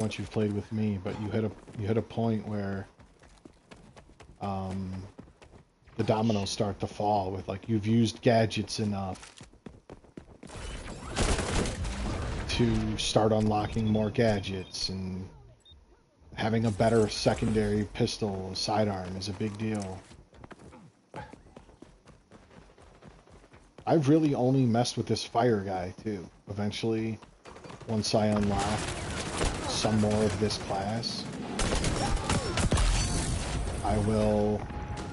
once you've played with me, but you hit a point where the dominoes start to fall with like you've used gadgets enough to start unlocking more gadgets, and having a better secondary pistol sidearm is a big deal. I've really only messed with this fire guy too. Eventually, once I unlock some more of this class, I will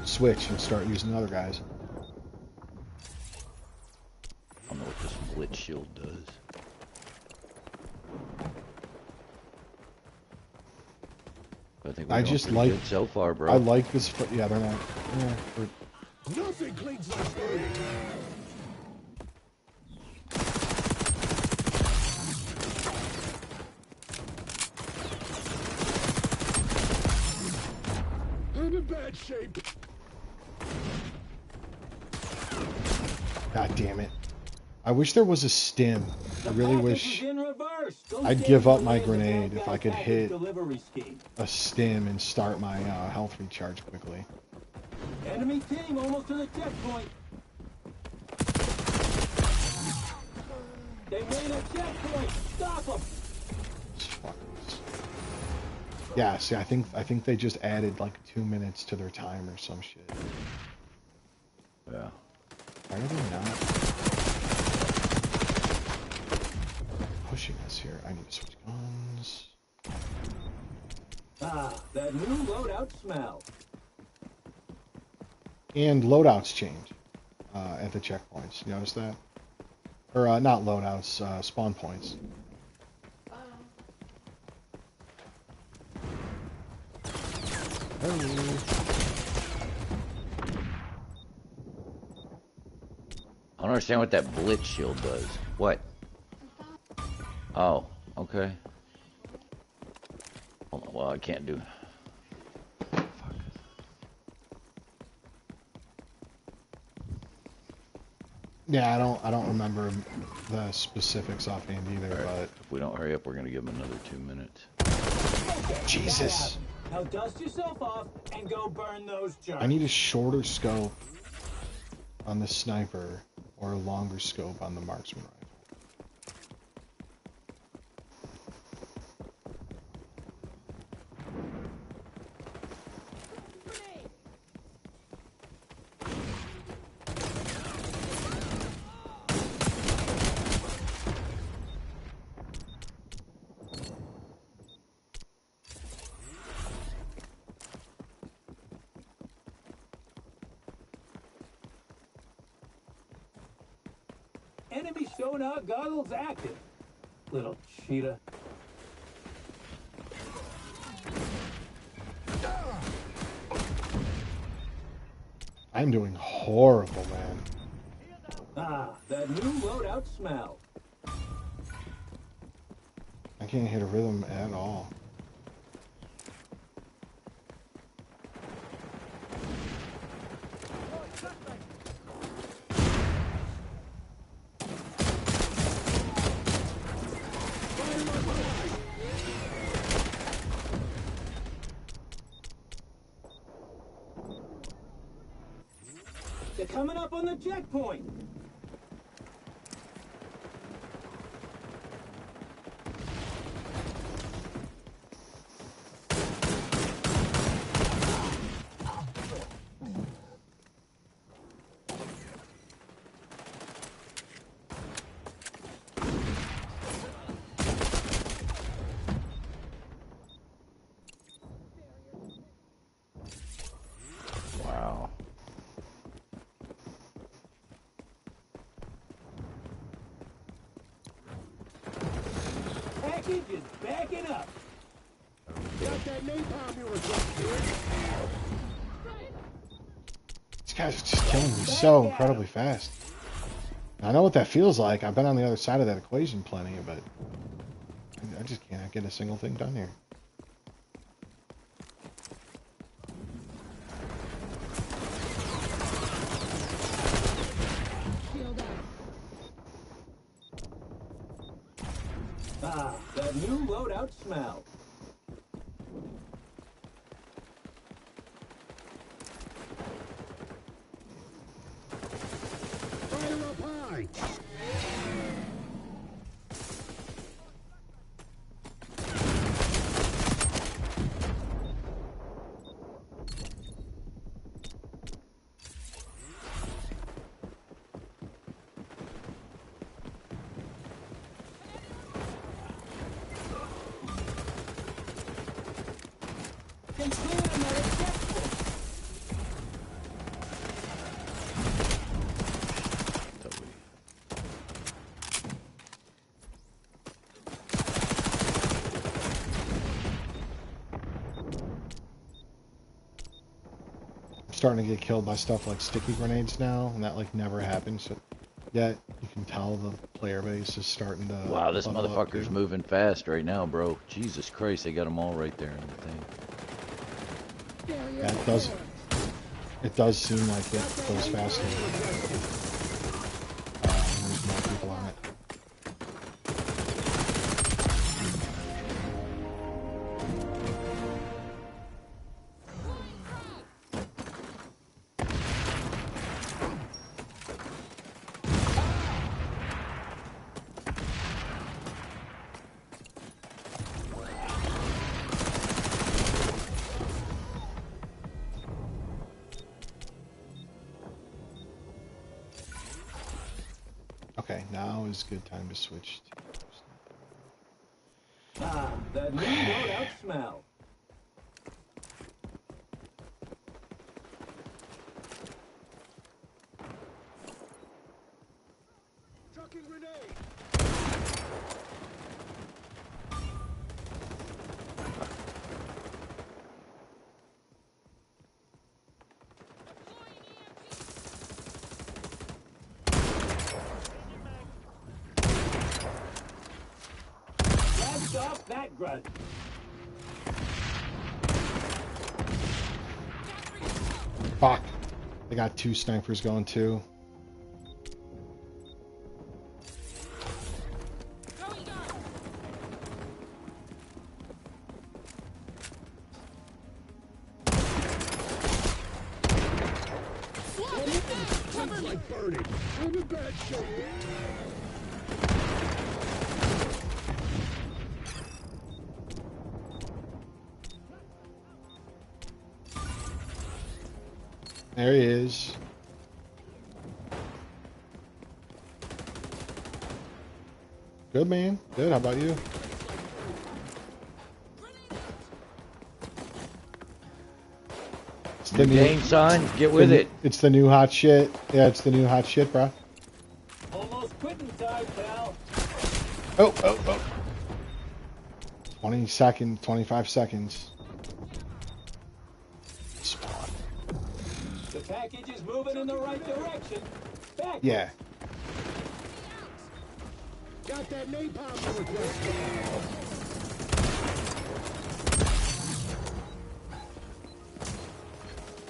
switch and start using other guys. I don't know what this blitz shield does. I think we're just pretty like good so far, bro. I like this. Yeah, they're not. Yeah, Nothing cleans like in bad shape. God damn it. I wish there was a stim. I really wish I'd give up my grenade if I could hit a stim and start my health recharge quickly. Enemy team almost to the checkpoint. They made a checkpoint. Stop them. Yeah, see, I think they just added like 2 minutes to their time or some shit. Yeah. Why are they not pushing us here? I need to switch guns. Ah, that new loadout smell. And loadouts change at the checkpoints. You notice that? Or not loadouts, spawn points. Hello. I don't understand what that blitz shield does. What? Oh, okay. Hold on, well, I can't do. Fuck. Yeah, I don't remember the specifics offhand either, Right. but If we don't hurry up, we're gonna give him another 2 minutes. Jesus. Now dust yourself off and go burn those germs. I need a shorter scope on the sniper or a longer scope on the marksman rifle. Enemy sonar goggles active. Little cheetah. I'm doing horrible, man. Ah, that new loadout smell. I can't hit a rhythm at all. They're coming up on the checkpoint. Wow. Package is backing up. Got that napalm you were just here. These guys are just killing me so incredibly fast. I know what that feels like. I've been on the other side of that equation plenty, but I just can't get a single thing done here. Ah, that new loadout smell. flank. Starting to get killed by stuff like sticky grenades now, and that like never happened. So, yet you can tell the player base is starting to. Wow, this level up, motherfucker's too. moving fast right now, bro. Jesus Christ, they got them all right there in the thing. Yeah, it does. It does seem like it goes faster. There's more people on it. Okay, now is a good time to switch. Ah, that new loadout smell. Chucking grenade. Blast off that grunt. Fuck! They got two snipers going too. Cover like burning. I'm in bad shape. There he is. Good, man. Good. How about you? It's the New game, son. Get with it. It's the new hot shit. Yeah, it's the new hot shit, bro. Almost quitting time, pal. Oh. 20 seconds, 25 seconds. Spawn. The package is moving in the right direction. Back. Yeah. Got that napalm you requested.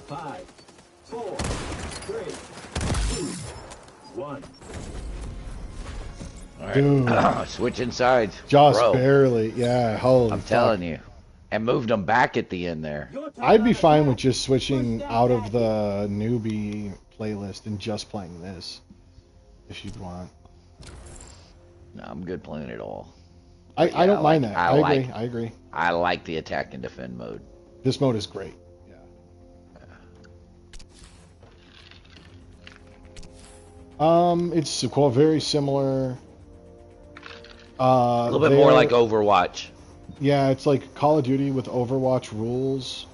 5, 4, 3, 2, 1. All right. Dude. Switching sides. Just Bro, barely. Yeah, holy I'm fuck. telling you. And moved them back at the end there. I'd be fine with just switching out of the newbie playlist and just playing this. If you'd want. No, I'm good playing it all. I don't mind that. I I like- agree. I agree. I like the attack and defend mode. This mode is great. It's very similar. A little bit more like Overwatch. Yeah, it's like Call of Duty with Overwatch rules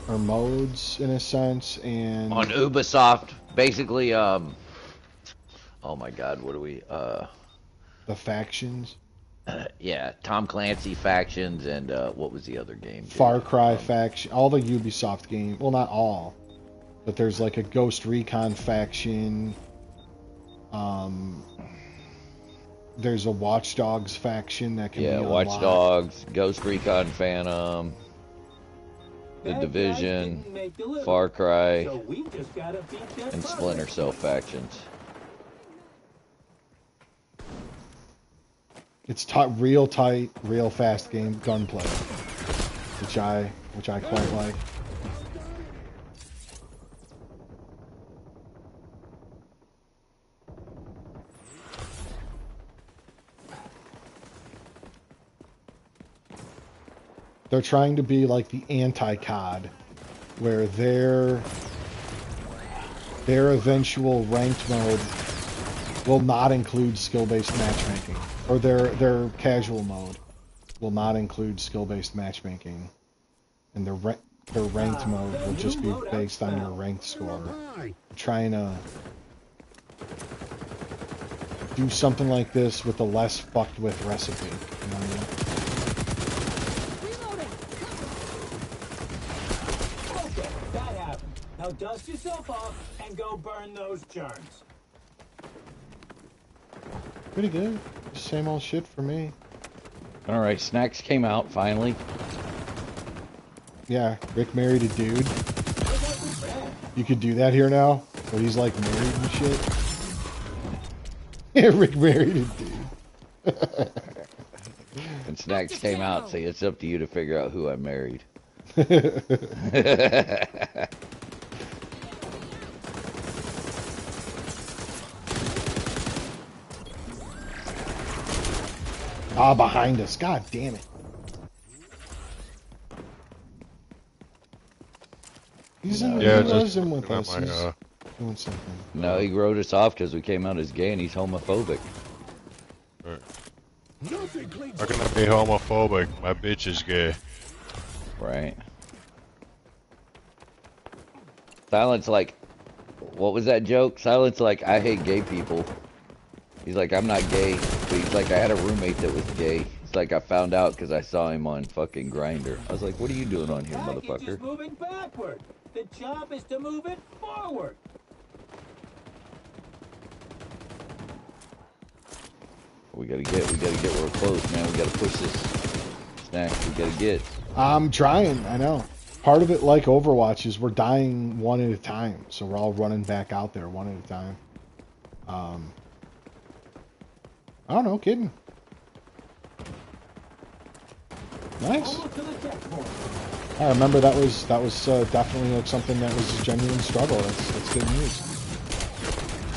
or modes in a sense, and On Ubisoft, basically, oh my God, what do we, the factions. yeah, Tom Clancy factions and, what was the other game? dude? Far Cry faction, all the Ubisoft games. Well, not all, but there's like a Ghost Recon faction. There's a Watch Dogs faction that can Yeah, be Watch unlocked. Dogs, Ghost Recon Phantom, The Division, Far Cry, So we just gotta beat them and first. Splinter Cell factions. It's real tight, real fast game gunplay, which I quite like. They're trying to be like the anti-COD, where their eventual ranked mode will not include skill-based matchmaking, or their casual mode will not include skill-based matchmaking, and their ranked mode will just be based on your ranked score. Trying to do something like this with a less fucked with recipe. You know what I mean? Okay, that happened. Now dust yourself off and go burn those germs. Pretty good. Same old shit for me. Alright, snacks came out finally. Yeah, Rick married a dude. You could do that here now, where he's like married and shit. Rick married a dude. And snacks came out, so it's up to you to figure out who I married. Ah, behind us. God damn it. He's in, Yeah, he was in with my, us. He's doing something. No, he wrote us off because we came out as gay and he's homophobic. How can I be homophobic? My bitch is gay. Right. Silence like, what was that joke? Silence like, I hate gay people. He's like, I'm not gay. But he's like, I had a roommate that was gay. It's like I found out because I saw him on fucking Grindr. I was like, what are you doing on here, motherfucker? It's moving backward. The job is to move it forward. We gotta get, we're close, man. We gotta push this snack. We gotta get. I'm trying, I know. Part of it, like Overwatch, is we're dying one at a time. So we're all running back out there one at a time. I don't know, kidding. Nice. I remember that was definitely like something that was a genuine struggle. That's good news.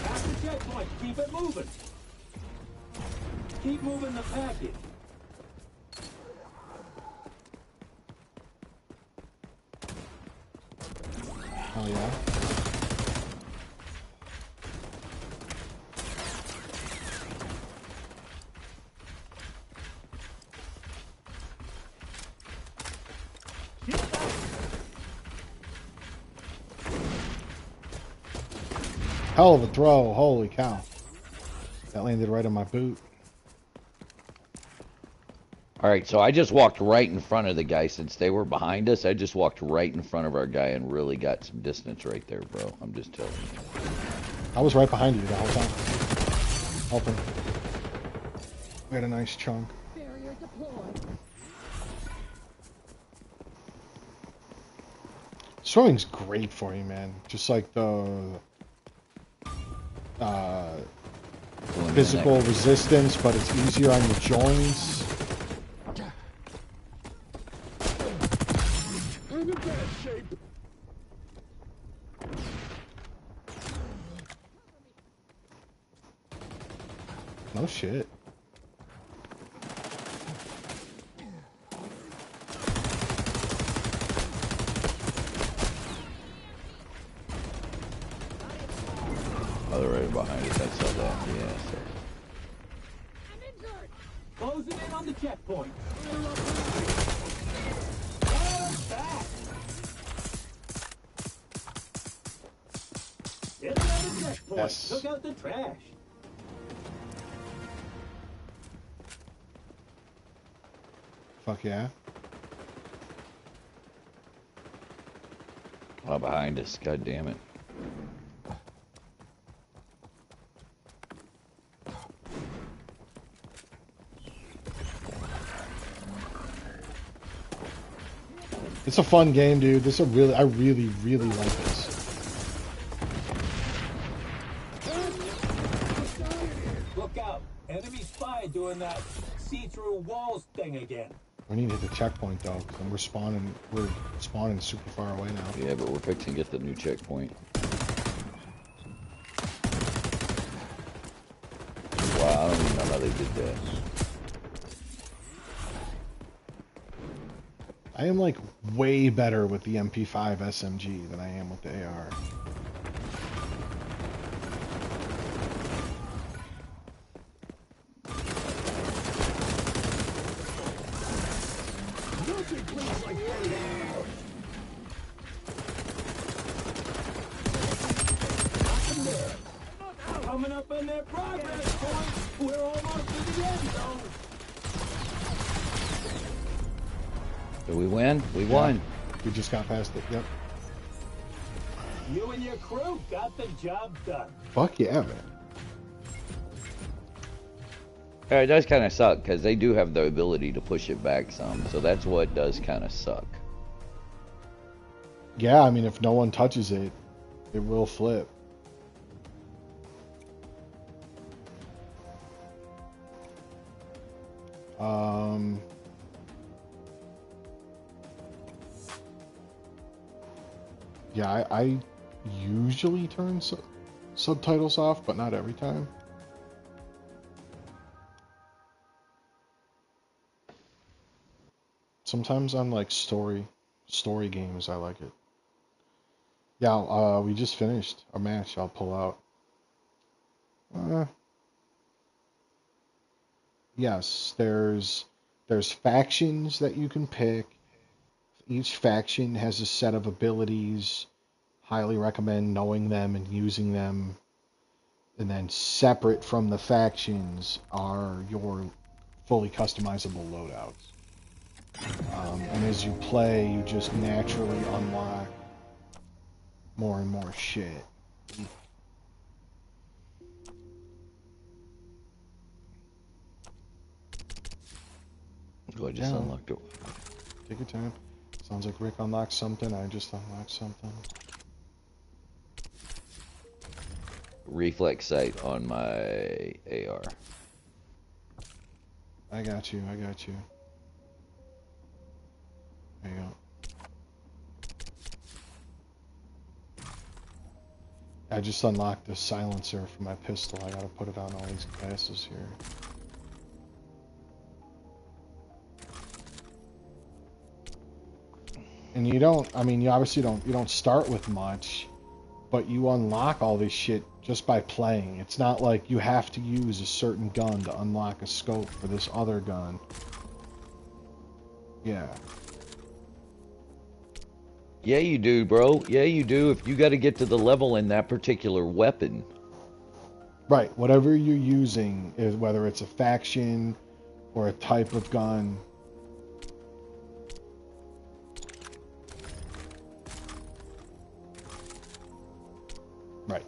After checkpoint, keep it moving. Keep moving the package. Oh yeah. Hell of a throw, holy cow. That landed right on my boot. Alright, so I just walked right in front of the guy since they were behind us. I just walked right in front of our guy and really got some distance right there, bro. I'm just telling you. I was right behind you the whole time. Helping. We had a nice chunk. Barrier deployed. Swimming's great for you, man. Just like the physical resistance, but it's easier on your joints. I'm in bad shape. No shit. Oh, they're right behind us. I saw that. Yeah, so. Closing in on the checkpoint. Back. It's another checkpoint. Yes. Took out the trash. Fuck yeah. Oh, behind us. God damn it. It's a fun game, dude. This is I really like this. Look out. Enemy spy doing that see-through walls thing again. We need to hit the checkpoint though, because we're spawning super far away now. Yeah, but we're fixing to get the new checkpoint. Wow, I don't even know how they did that. I am like way better with the MP5 SMG than I am with the AR. Nothing cleans like fire. Coming up in their progress point. We're almost to the end zone. Did we win? We won. We just got past it. Yep. You and your crew got the job done. Fuck yeah, man. Yeah, it does kind of suck because they do have the ability to push it back some, so that's what does kind of suck. Yeah, I mean, if no one touches it, it will flip. Yeah, I usually turn subtitles off, but not every time. Sometimes on like story games, I like it. Yeah, we just finished a match. I'll pull out. Yes, there's factions that you can pick. Each faction has a set of abilities. Highly recommend knowing them and using them. And then separate from the factions are your fully customizable loadouts. And as you play, you just naturally unlock more and more shit. Oh, I just unlocked it. Take your time. Sounds like Rick unlocked something. I just unlocked something. Reflex sight on my AR. I got you. I got you. There you go. I just unlocked the silencer for my pistol. I gotta put it on all these classes here. And you don't, I mean, you obviously don't start with much, but you unlock all this shit just by playing. It's not like you have to use a certain gun to unlock a scope for this other gun. Yeah. Yeah, you do, bro. Yeah, you do. If you got to get to the level in that particular weapon. Right. Whatever you're using, is whether it's a faction or a type of gun. Right.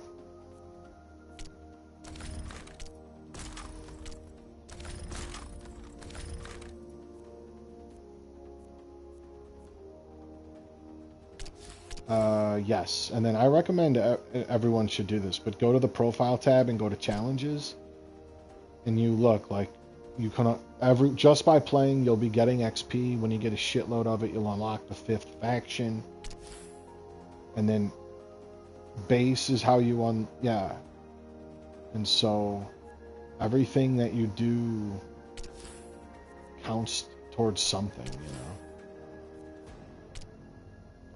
Yes, and then I recommend everyone should do this, but go to the profile tab and go to challenges, and you look like you can just by playing you'll be getting XP. When you get a shitload of it, you'll unlock the 5th faction, and then base is how you yeah, and so everything that you do counts towards something, you know.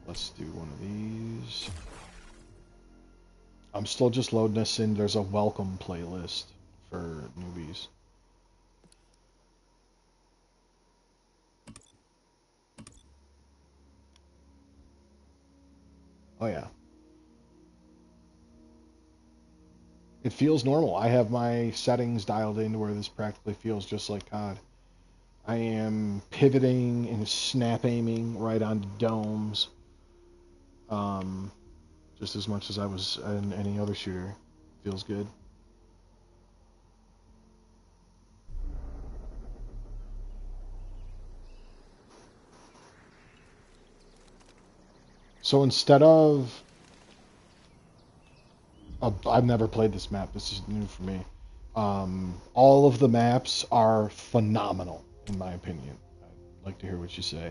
Let's do one of these. I'm still just loading this in. There's a welcome playlist for newbies. Oh yeah. It feels normal. I have my settings dialed in to where this practically feels just like COD. I am pivoting and snap aiming right onto domes. Just as much as I was in any other shooter. Feels good. So instead of... I've never played this map. This is new for me. All of the maps are phenomenal, in my opinion. I'd like to hear what you say.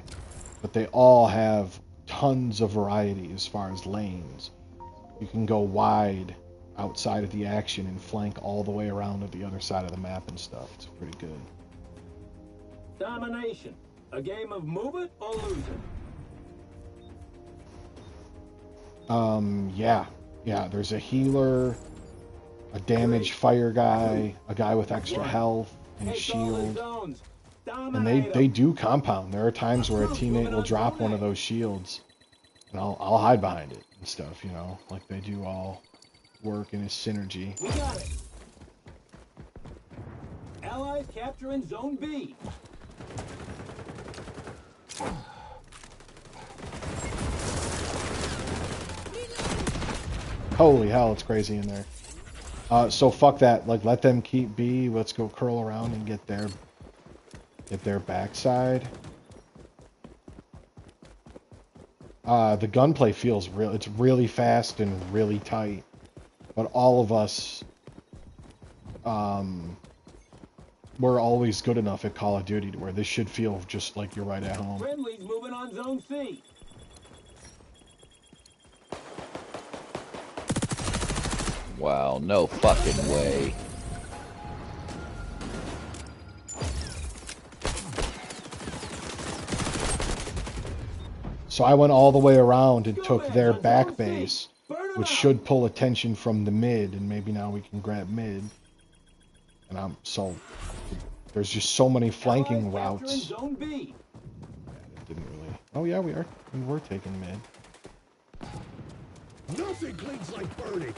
But they all have tons of variety as far as lanes. You can go wide outside of the action and flank all the way around to the other side of the map and stuff. It's pretty good. Domination. A game of move it or lose it. Yeah. Yeah, there's a healer, a damaged fire guy, a guy with extra health, and a Take all the shield. zones. And Dominate they 'em. do compound. There are times where a teammate will drop one of those shields, and I'll hide behind it and stuff, you know? Like, they do all work in a synergy. We got it. Allies capturing Zone B. Holy hell, it's crazy in there. So fuck that. Like, let them keep B. Let's go curl around and get their backside. The gunplay feels real. It's really fast and really tight. But all of us, we're always good enough at Call of Duty to where this should feel just like you're right at home. Friendly's moving on Zone C. Wow, no fucking way. So I went all the way around and took their back base, which should pull attention from the mid, and maybe now we can grab mid. And there's just so many flanking routes. Zone B. That didn't really. Oh yeah, we were taking mid. Nothing cleans like burning.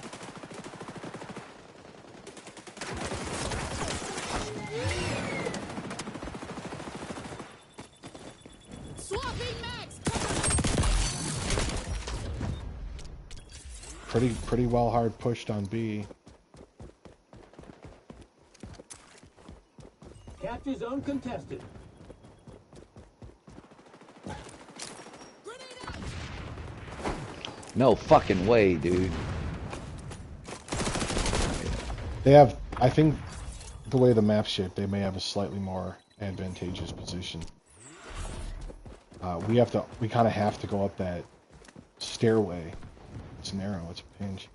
Swapping max. Pretty well hard pushed on B. Capture zone contested. No fucking way, dude. They have, I think, the way the map's shaped, they may have a slightly more advantageous position. We kind of have to go up that stairway. It's narrow. It's a pinch.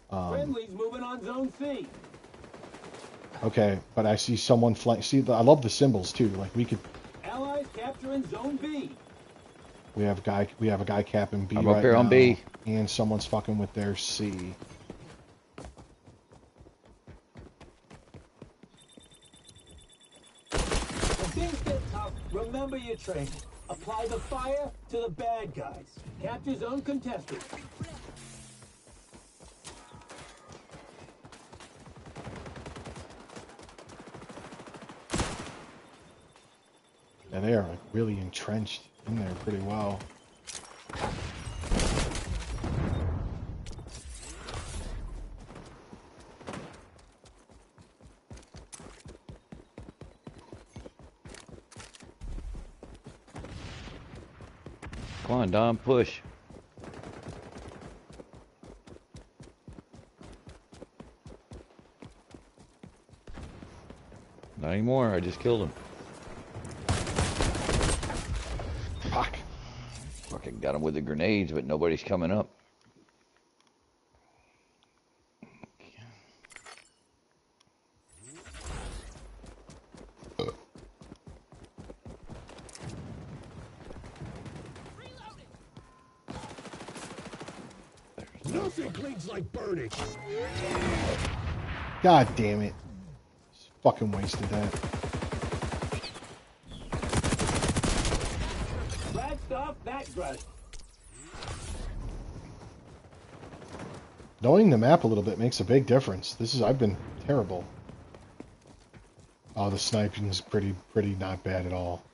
Friendly's moving on Zone C. Okay, but I see someone flank. See, I love the symbols too. Like we could. Allies capturing Zone B. We have a guy capping B I'm right up here now, on B. and someone's fucking with their C. When things get tough, remember your training. Apply the fire to the bad guys. Capture zone contested. Yeah, they are like really entrenched in there pretty well. Come on, Dom, push. Not anymore, I just killed him. Fuck. Fucking got him with the grenades, but nobody's coming up. Nothing cleans like burning. God damn it. Just fucking wasted that. Scratched off that grunt. Knowing the map a little bit makes a big difference. I've been terrible. Oh, the sniping's pretty not bad at all.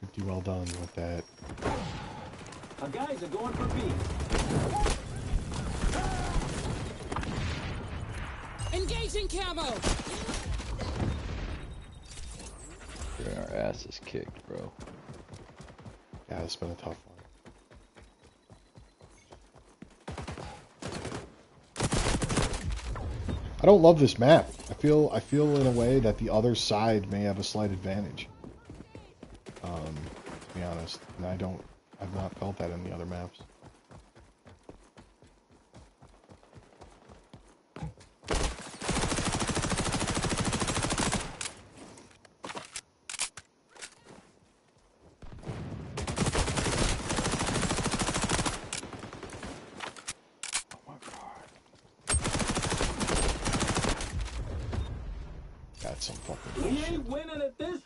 Pretty well done with that. Our guys are going for B. Engaging camo. Getting our asses kicked, bro. Yeah, it's been a tough one. I don't love this map. I feel in a way that the other side may have a slight advantage. To be honest, and I've not felt that in the other maps.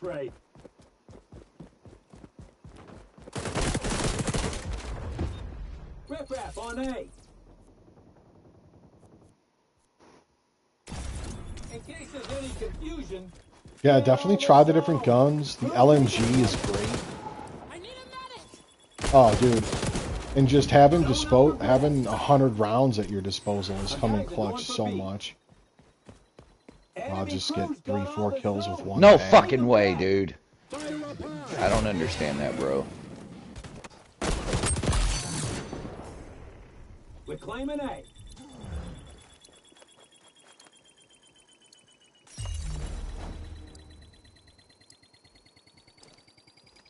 this rate. Rip-rap on A. In case there's any confusion. Yeah, definitely try the different guns. The LMG is great. I need a medic. Oh, dude. And just having 100 rounds at your disposal is coming clutch so much. I'll just get 3-4 kills with one. No bang. fucking way, dude. I don't understand that, bro. We're claiming A.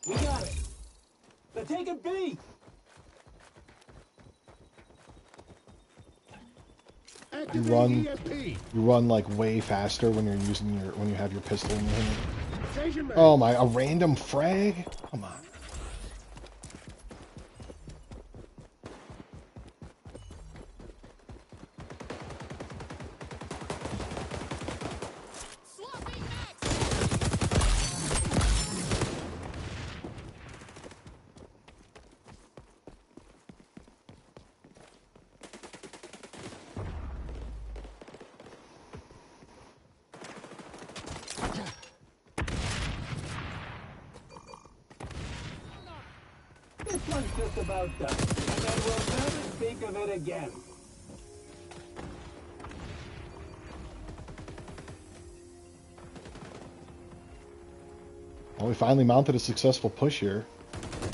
We got it. They're taking B. You run like way faster when you're when you have your pistol in your hand. Oh my, a random frag? Come on. Swapping mags. This one's just about done. And then we'll never speak of it again. Well, we finally mounted a successful push here.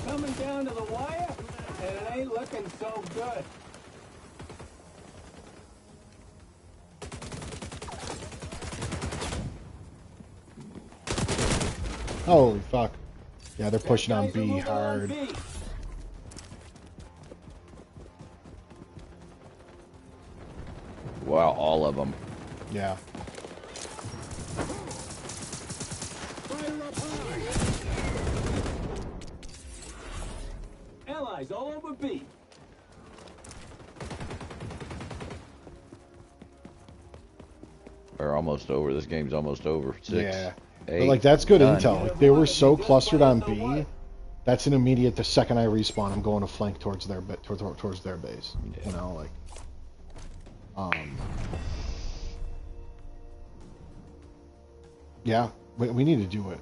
Coming down to the wire, and it ain't looking so good. Holy fuck. Yeah, they're pushing on Guys are B moving on hard. B. Wow, all of them. Yeah. Allies all over B. We're almost over. This game's almost over. 6, Yeah. 8. But like that's good done. intel. Like, they were so clustered on B. That's an immediate. The second I respawn, I'm going to flank towards their towards their base. You know, like. Yeah, we need to do it.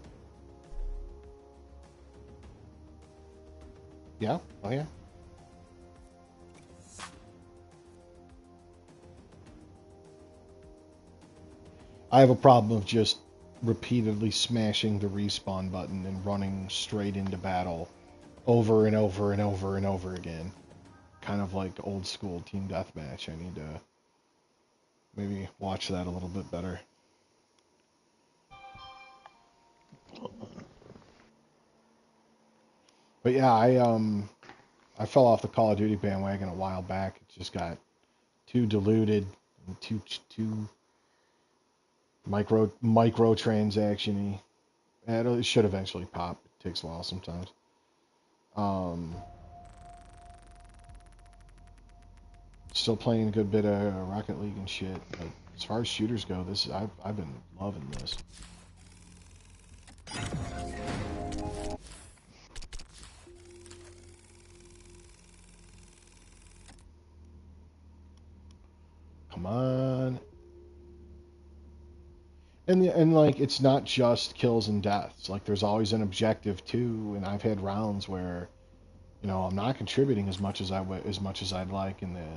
Yeah. Oh yeah. I have a problem of just repeatedly smashing the respawn button and running straight into battle over and over and over and over again. Kind of like old school team deathmatch. I need to maybe watch that a little bit better. But yeah, I fell off the Call of Duty bandwagon a while back. It just got too diluted and too microtransaction-y. It should eventually pop. It takes a while sometimes. Still playing a good bit of Rocket League and shit. But as far as shooters go, I've been loving this. Come on. And like it's not just kills and deaths. Like there's always an objective too. And I've had rounds where, you know, I'm not contributing as much as I'd like in the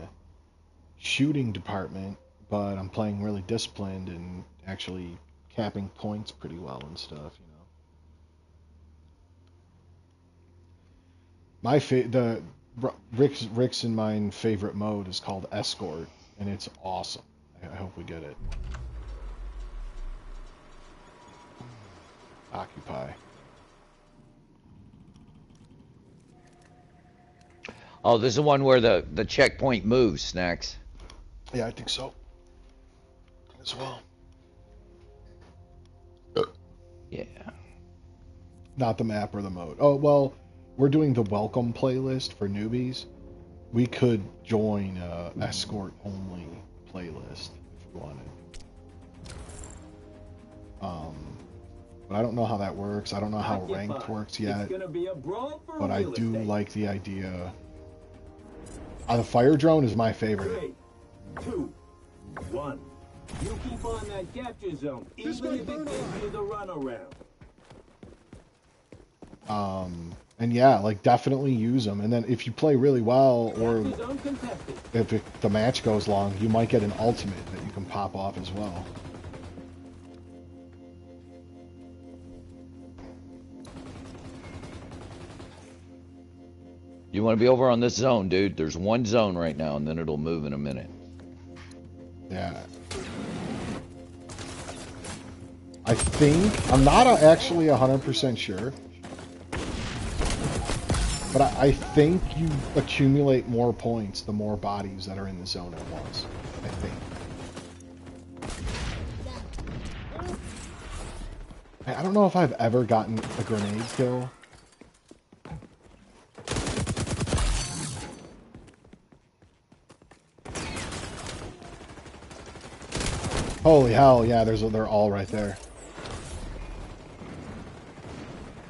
shooting department, but I'm playing really disciplined and actually capping points pretty well and stuff. You know, Rick's and mine favorite mode is called Escort, and it's awesome. I hope we get it. Occupy. Oh, this is the one where the checkpoint moves, Snacks. Yeah, I think so. As well. Yeah. Not the map or the mode. Oh, well, we're doing the welcome playlist for newbies. We could join a escort only playlist if we wanted. But I don't know how that works. I don't know how Occupy. ranked works It's yet. gonna be a brawl for But I real do estate. like the idea. The fire drone is my favorite. 3, 2, 1. You keep on that capture zone, even if it gives you the runaround. And yeah, like definitely use them. And then if you play really well, or Capture zone contested. if the match goes long, you might get an ultimate that you can pop off as well. You want to be over on this zone, dude. There's one zone right now, and then it'll move in a minute. Yeah. I think, I'm not actually 100% sure, but I think you accumulate more points the more bodies that are in the zone at once. I think. I don't know if I've ever gotten a grenade kill. Holy hell, yeah, they're all right there.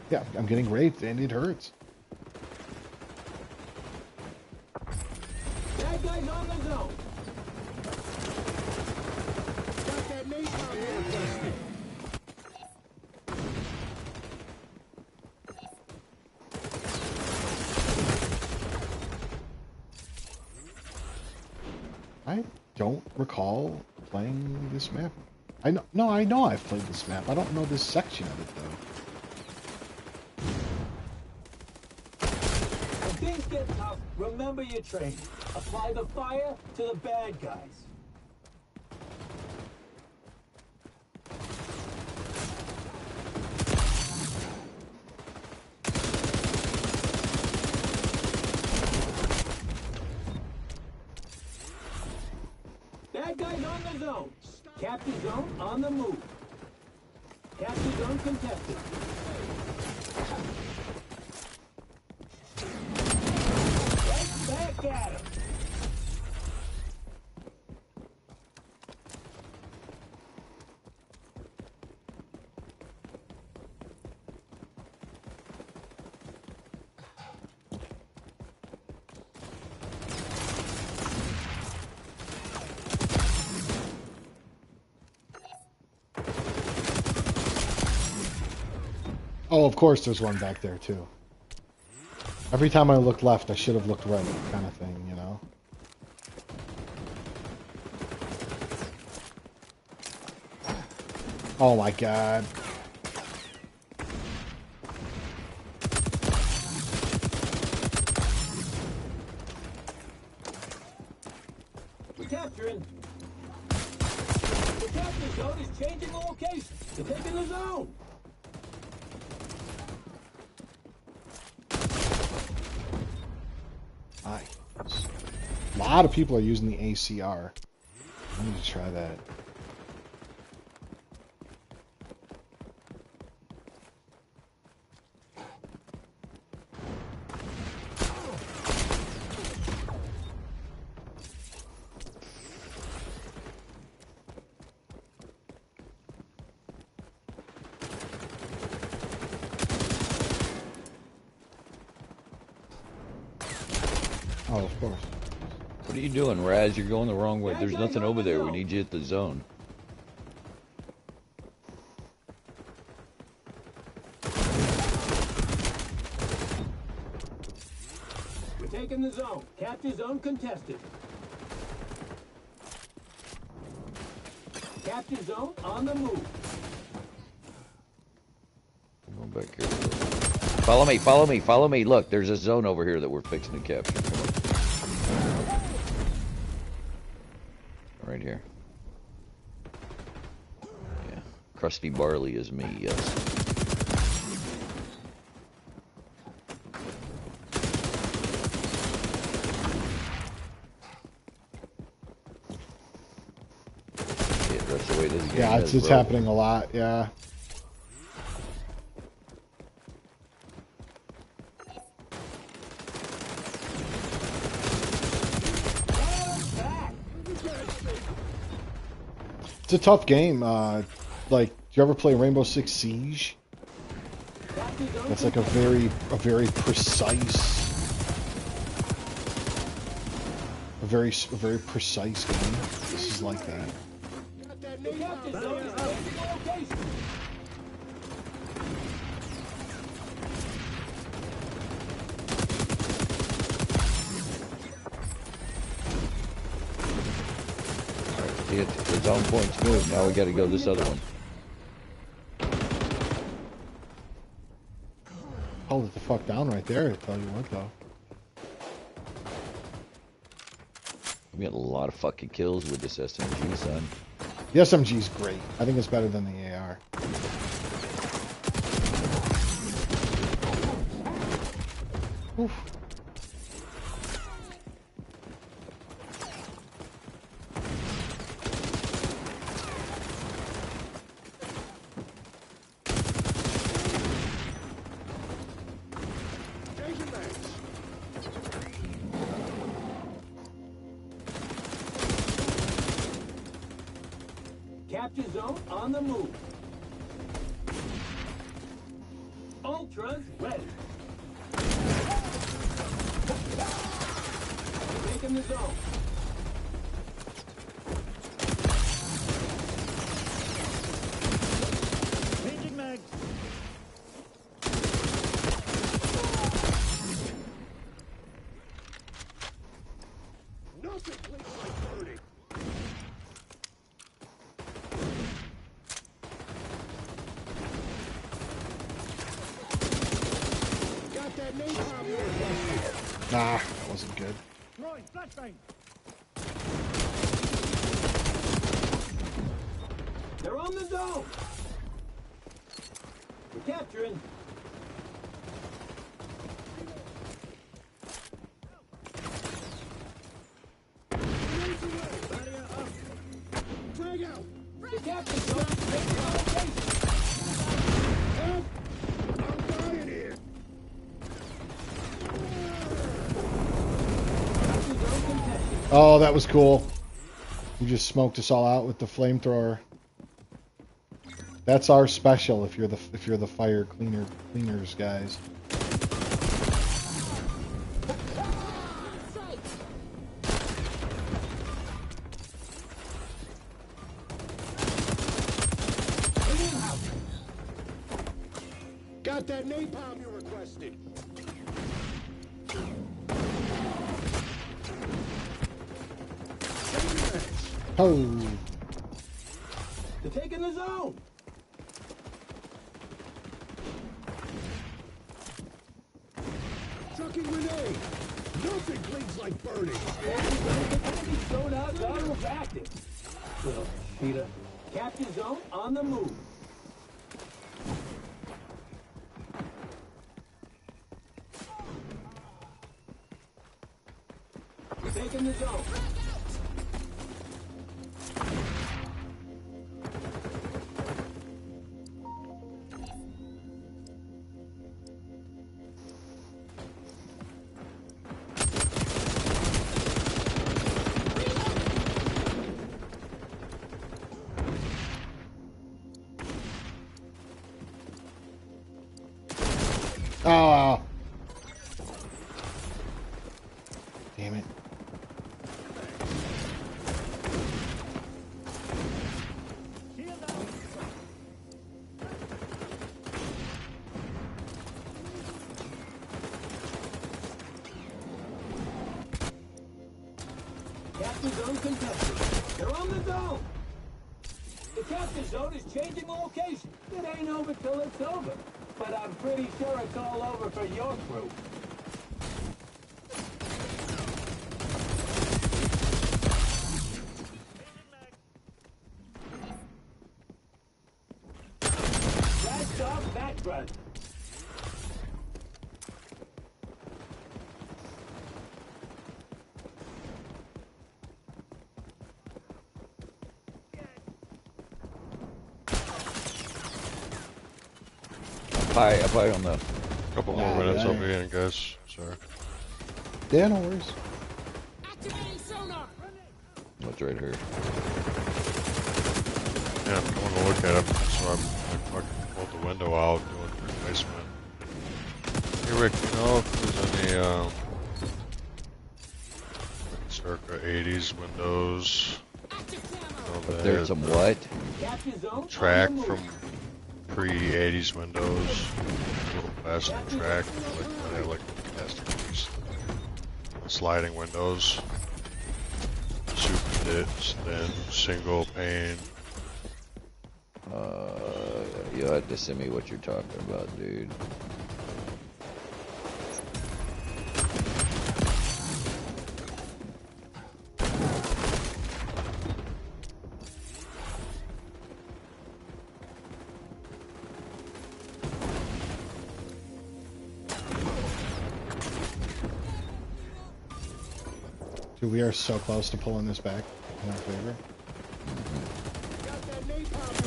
Yeah, I'm getting raped and it hurts. That guy's on the zone. Got that napalm here. I don't recall playing this map. I know I've played this map. I don't know this section of it though. When things get tough, remember your training. Apply the fire to the bad guys. Bad guys on the zone. Capture zone on the move. Capture zone contested. Right back at him. Oh, of course there's one back there too. Every time I looked left, I should have looked right, kind of thing, you know? Oh my god. We're capturing. The capture zone is changing the location. They're taking the zone. Nice. A lot of people are using the ACR. I need to try that. Oh, of course. What are you doing, Raz? You're going the wrong way. There's nothing over there. We need you at the zone. We're taking the zone. Capture zone contested. Capture zone on the move. I'm going back here. Follow me, follow me, follow me. Look, there's a zone over here that we're fixing to capture. Come on. Right here. Yeah. Crusty Barley is me, yes. Yeah, that's the way this game Yeah, is, it's bro. happening a lot, yeah. It's a tough game. Like, you ever play Rainbow Six Siege? Capture zone That's like a contested. very precise, a very precise game. This is like that. Got that The capture napalm. zone is changing the location. See, the zone point's moved. Now we got to go this other one. Hold it the fuck down right there. I tell you what, though. We got a lot of fucking kills with this SMG, son. The SMG's great. I think it's better than the AR. Oof. Changing mags. Capture zone on the move. Ultras ready. Taking the zone. Changing mags. Nothing clicks like burning. Got that napalm you requested. Nah, that wasn't good. Throwing flashbang. They're on the zone. We're capturing. Grenades away. Barrier up. Frag out. The capture zone is changing the location. Help! I'm dying here. Capture zone contested. Oh, that was cool. You just smoked us all out with the flamethrower. That's our special if you're the fire cleaners guys. Sight. Got that napalm you requested. Changing mags. Oh, They're taking the zone. Chucking grenade. Nothing cleans like burning. Enemy zone out of active. Little cheetah. Capture zone on the move. We're taking the zone. oh, damn it! Capture zone contested. They're on the zone. The capture zone is changing the location. It ain't over till it's over. But I'm pretty sure it's all over for your crew. Blast off back run. Up high on the. Couple more Yeah, minutes, yeah. I'll be in, guys. Sorry. Yeah, no worries. Activating sonar. What's right here? Yeah, I'm going to look at it, so I fucking pulled the window out doing replacement. Hey Rick, you know if there's any circa 80s windows? If there's some what? Capture zone. Track on the from move. pre-80s windows, little plastic track, like they have like plastic piece. Sliding windows, super thin, single pane. You'll have to send me what you're talking about, dude. Dude, we are so close to pulling this back in our favor. Got that napalm.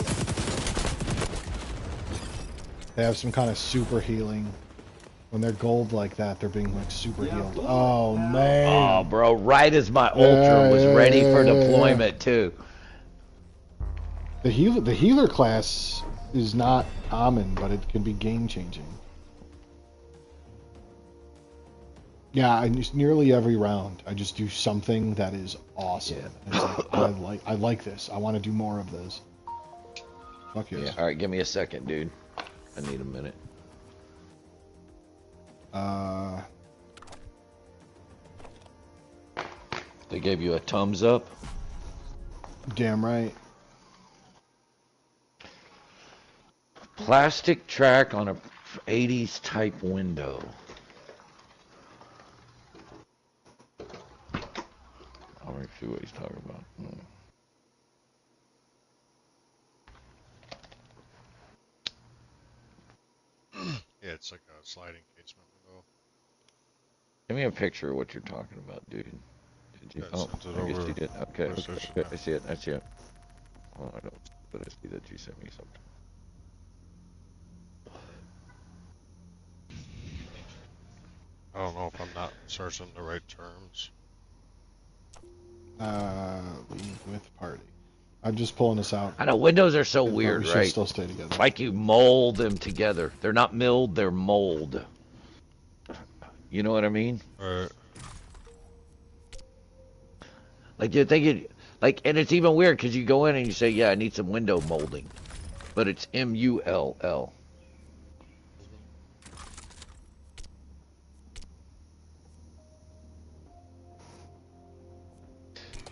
They have some kind of super healing. When they're gold like that, they're being like super Yeah, healed. cool. Oh Oh, man. bro, right as my Ultra was ready for deployment, too. The healer class is not common, but it can be game changing. Yeah, nearly every round, I just do something that is awesome. Yeah. It's like, I like this. I want to do more of this. Fuck yes. Yeah, alright, give me a second, dude. I need a minute. They gave you a thumbs up? Damn right. Plastic track on a 80s type window. I want to see what he's talking about. Yeah, it's like a sliding casement window. Give me a picture of what you're talking about, dude. Did you? Yeah, Oh, sent it I guess over you did. Okay, okay, PlayStation. okay. I see it. I see it. Well, I don't, but I see that you sent me something. I don't know if I'm not searching the right terms. Leave with party. I'm just pulling this out. I know windows are so But weird, we should right? still stay together. Like you mold them together. They're not milled, they're mold. You know what I mean? Right. Like you think it, like, and it's even weird because you go in and you say, "Yeah, I need some window molding," but it's MULL.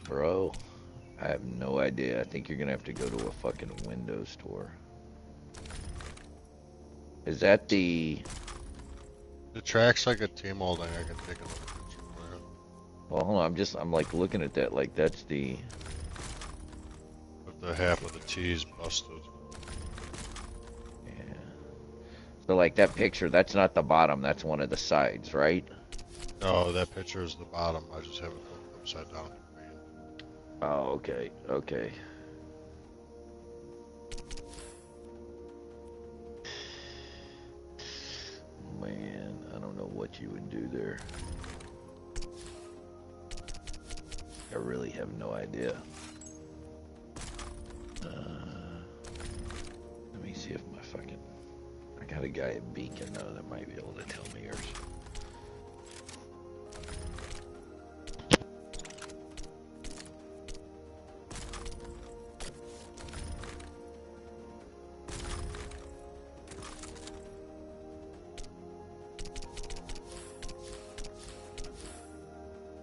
Bro, I have no idea. I think you're gonna have to go to a fucking window store. Is that the? The track's like a team molding. I can take another picture for you. Well, hold on. I'm like looking at that. Like that's the. But the half of the T is busted. Yeah. So like that picture, that's not the bottom. That's one of the sides, right? No, that picture is the bottom. I just have it flipped upside down. Oh, okay, okay. Man, I don't know what you would do there. I really have no idea. Let me see if my fucking... I got a guy at Beacon, though, that might be able to tell me yours.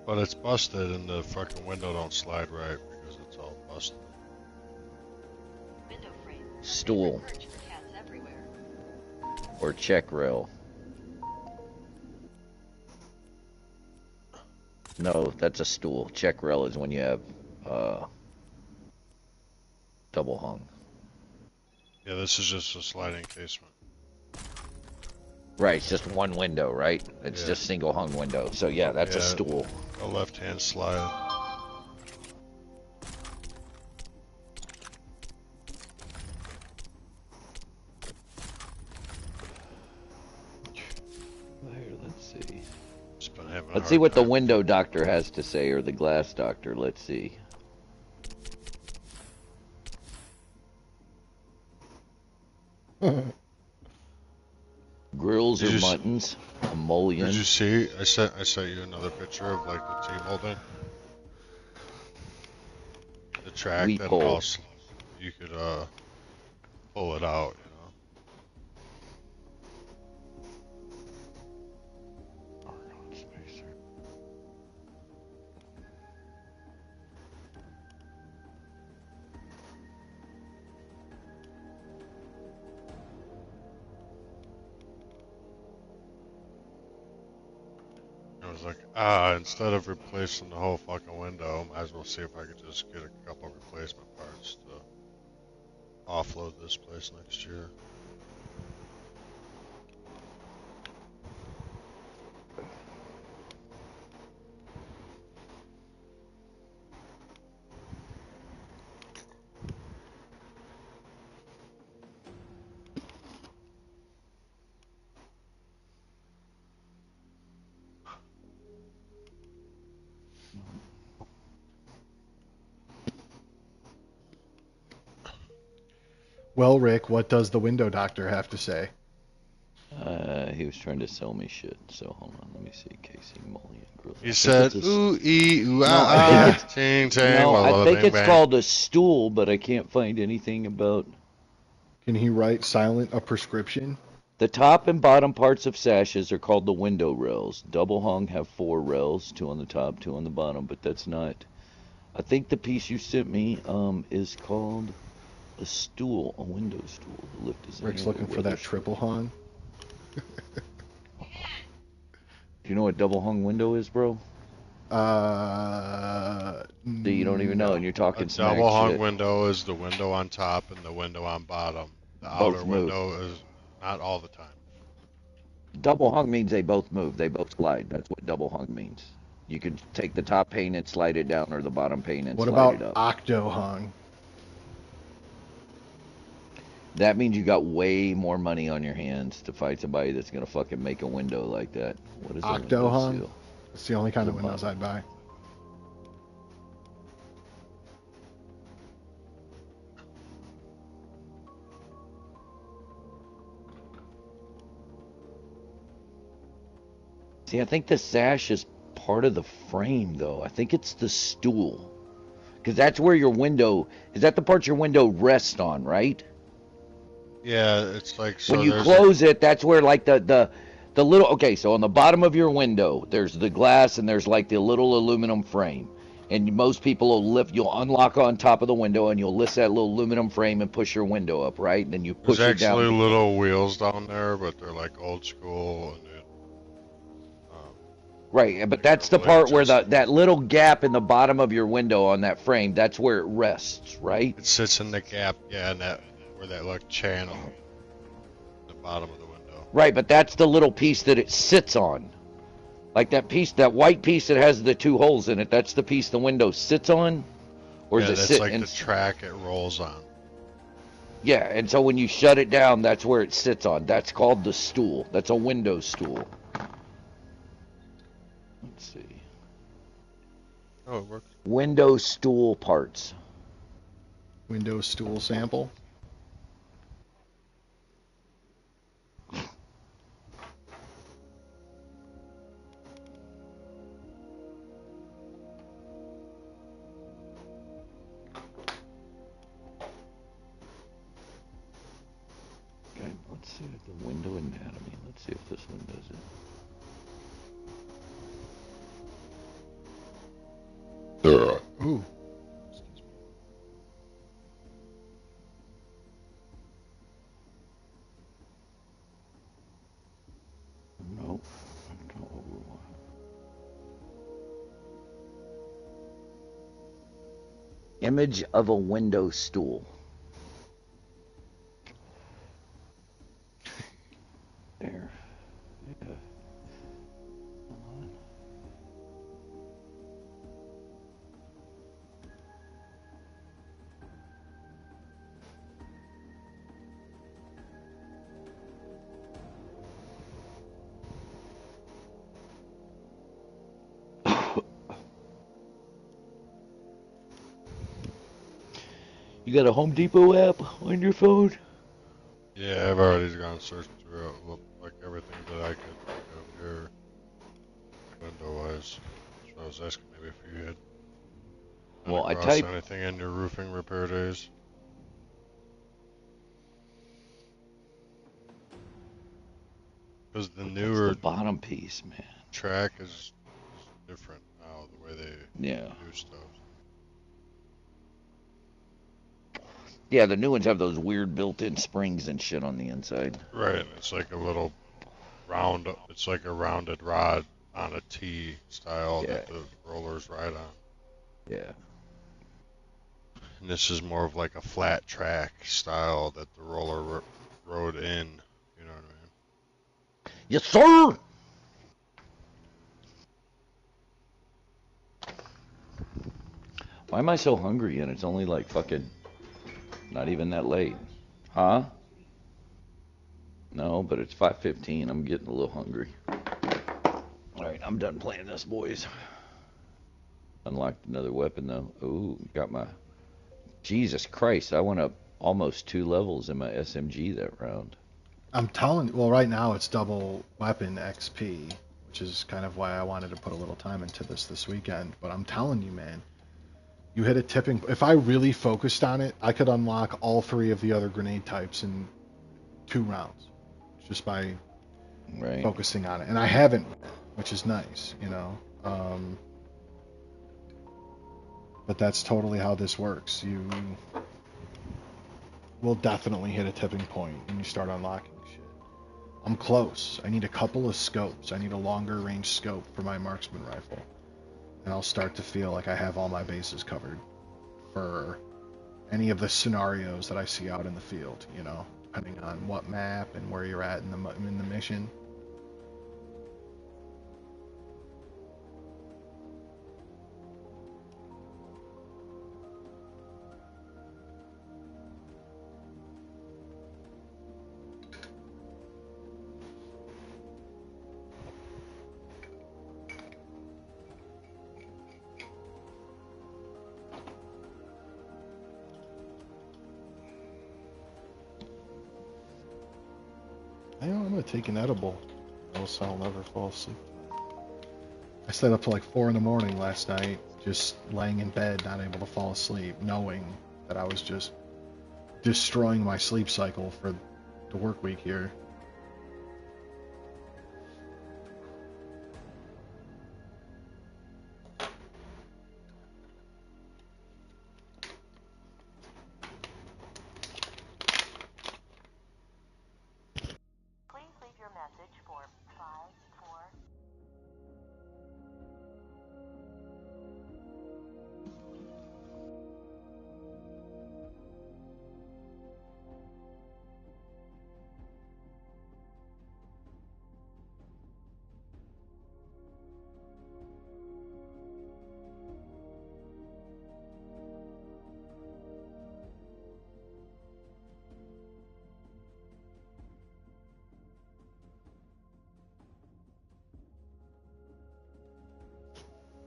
But it's busted and the fucking window don't slide right because it's all busted. Window frame. Stool Perch for cats everywhere. or check rail. No, that's a stool. Check rail is when you have double hung. Yeah, this is just a sliding casement. Right, it's just one window, right? It's Yeah. just single hung window. So yeah, that's a Yeah. stool. A left-hand slide. There, let's see. Just been having a Let's see hard what the time. window doctor has to say, or the glass doctor. Let's see. Grills Did or you s- muttons, a mullion. Did you see? I sent you another picture of like the T-molding. The track Wheat that pole. also you could pull it out, you know. I was like, instead of replacing the whole fucking window, might as well see if I could just get a couple replacement parts to offload this place next year. Well, Rick, what does the window doctor have to say? He was trying to sell me shit. So hold on, let me see. Casing mullion grill. He said, ooh, ooh, No, I think it's ting, ting, no. walla, I think bang, it's bang. called a stool, but I can't find anything about Can he write silent a prescription? the top and bottom parts of sashes are called the window rails. Double hung have 4 rails, 2 on the top, 2 on the bottom, but that's not. I think the piece you sent me is called a stool, a window stool. The lift is Rick's in looking for that triple hung. Do you know what double hung window is, bro? So you don't even know, No. and you're A talking smack double hung shit. window is the window on top and the window on bottom. The Both outer move. window is not all the time. Double hung means they both move. They both slide. That's what double hung means. You can take the top pane and slide it down, or the bottom pane and What slide about it up. octo hung? That means you got way more money on your hands to fight somebody that's gonna fucking make a window like that. What is a Octo window hung? seal? It's the only kind The of windows bottom. I'd buy. See, I think the sash is part of the frame, though. I think it's the stool. Because that's where your window, is that the part your window rests on, right? Yeah, it's like, so When you there's close it, that's where like the little, okay, so on the bottom of your window, there's the glass and there's like the little aluminum frame. And most people will you'll unlock on top of the window and you'll lift that little aluminum frame and push your window up, right? And then you there's push it down. actually little wheels down there, but they're like old school and it, Right, but like that's they're the really part where adjustable. that little gap in the bottom of your window on that frame, that's where it rests, right? It sits in the gap, yeah, and that where that like channel, the bottom of the window. Right, but that's the little piece that it sits on. Like that piece, that white piece that has the 2 holes in it, that's the piece the window sits on? Or Yeah, does it that's sit like in? the track it rolls on. Yeah, and so when you shut it down, that's where it sits on. That's called the stool. That's a window stool. Let's see. Oh, it works. Window stool parts. Windows stool sample. Okay, let's see the window anatomy. Let's see if this one does it. Ooh. Nope. Image of a window stool. There. Yeah. You got a Home Depot app on your phone? Yeah, I've already gone searching through it, like everything that I could think of here, window-wise. So I was asking maybe if you had run Well, I across typed. anything in your roofing repair days. Because the That's the newer bottom piece, man. track is different now, the way they Yeah. do stuff. Yeah, the new ones have those weird built-in springs and shit on the inside. Right, and it's like a little round, it's like a rounded rod on a T style Yeah. that the rollers ride on. Yeah. And this is more of like a flat track style that the roller rode in. You know what I mean? Yes, sir! Why am I so hungry and it's only like fucking not even that late? Huh? No, but it's 5:15. I'm getting a little hungry. Alright, I'm done playing this, boys. Unlocked another weapon though. Ooh, got my Jesus Christ, I went up almost 2 levels in my SMG that round. I'm telling you, well, right now it's double weapon XP, which is kind of why I wanted to put a little time into this weekend. But I'm telling you, man, you hit a tipping. If I really focused on it, I could unlock all three of the other grenade types in 2 rounds, just by Right? focusing on it. And I haven't, which is nice, you know. But that's totally how this works. You will definitely hit a tipping point when you start unlocking shit. I'm close. I need a couple of scopes. I need a longer range scope for my marksman rifle. And I'll start to feel like I have all my bases covered for any of the scenarios that I see out in the field, you know, depending on what map and where you're at in the mission. I know I'm gonna take an edible, else I'll never fall asleep. I stayed up till like 4 in the morning last night, just laying in bed, not able to fall asleep, knowing that I was just destroying my sleep cycle for the work week here. Please leave your message for 54.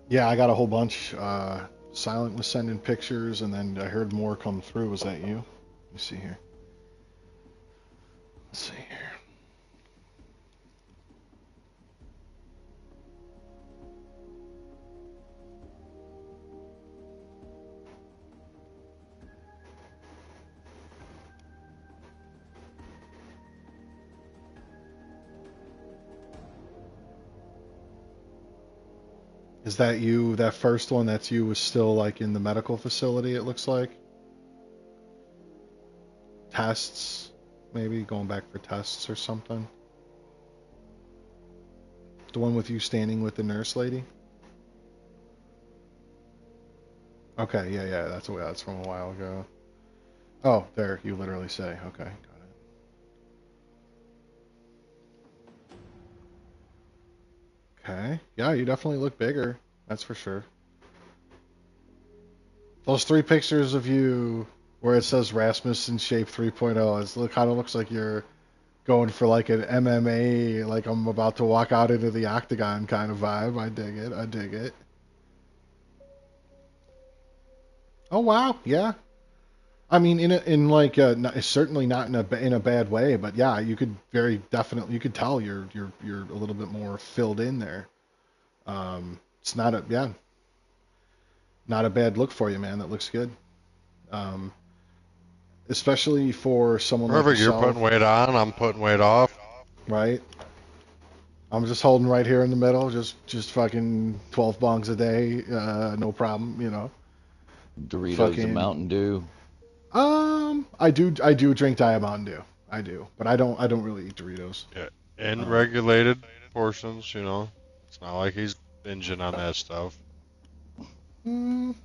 Yeah, I got a whole bunch. Silent was sending pictures, and then I heard more come through. Was that you? Let me see here. Let's see here. Is that you? That first one, that's you, was still like in the medical facility, it looks like. Tests, maybe going back for tests or something. The one with you standing with the nurse lady? Okay, yeah, that's from a while ago. Oh, there, you literally say. Okay, got it. Okay. Yeah, you definitely look bigger. That's for sure. Those three pictures of you where it says Rasmussen Shape 3.0, it kind of looks like you're going for like an MMA, like I'm about to walk out into the octagon kind of vibe. I dig it. I dig it. Oh wow, yeah. I mean, in like certainly not in a bad way, but yeah, you could very definitely you could tell you're a little bit more filled in there. It's not a yeah, not a bad look for you, man. That looks good. Um, especially for someone like Perfect. You're putting yourself, weight on. I'm putting weight off. right? I'm just holding right here in the middle, just fucking 12 bongs a day, no problem, you know. Doritos and Fucking Mountain Dew. I do drink Diet Mountain Dew. I do, but I don't really eat Doritos. Yeah. In Um, regulated portions, you know. It's not like he's binging on that stuff. mm,